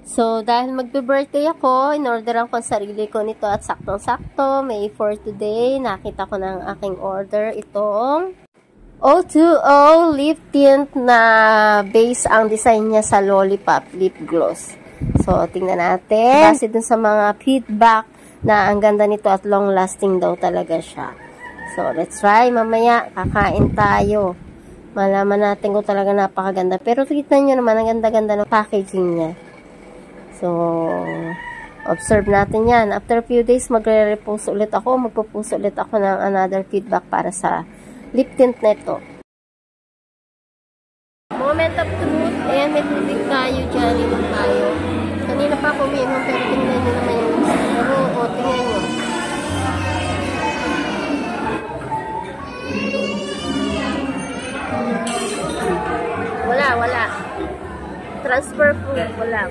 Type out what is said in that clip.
So, dahil magbe-birthday ako, in-orderan ko ang sarili ko nito at saktong-sakto, May 4 today, nakita ko ng aking order itong O2O lip tint na base ang design niya sa Lollipop lip gloss. So, tingnan natin. Base dun sa mga feedback na ang ganda nito at long-lasting daw talaga siya. So, let's try. Mamaya, kakain tayo. Malaman natin kung talaga napakaganda. Pero tignan nyo naman, ang ganda-ganda ng packaging niya. So, observe natin yan. After a few days, magre-repost ulit ako. Magpo-post ulit ako ng another feedback para sa lip tint na ito. Moment of truth. Ayan, may tubig tayo dyan. Inom tayo. Kanina pa ako umiinom, pero tingnan nyo naman yung pero, o, tingnan nyo. Wala. Transfer food. Wala.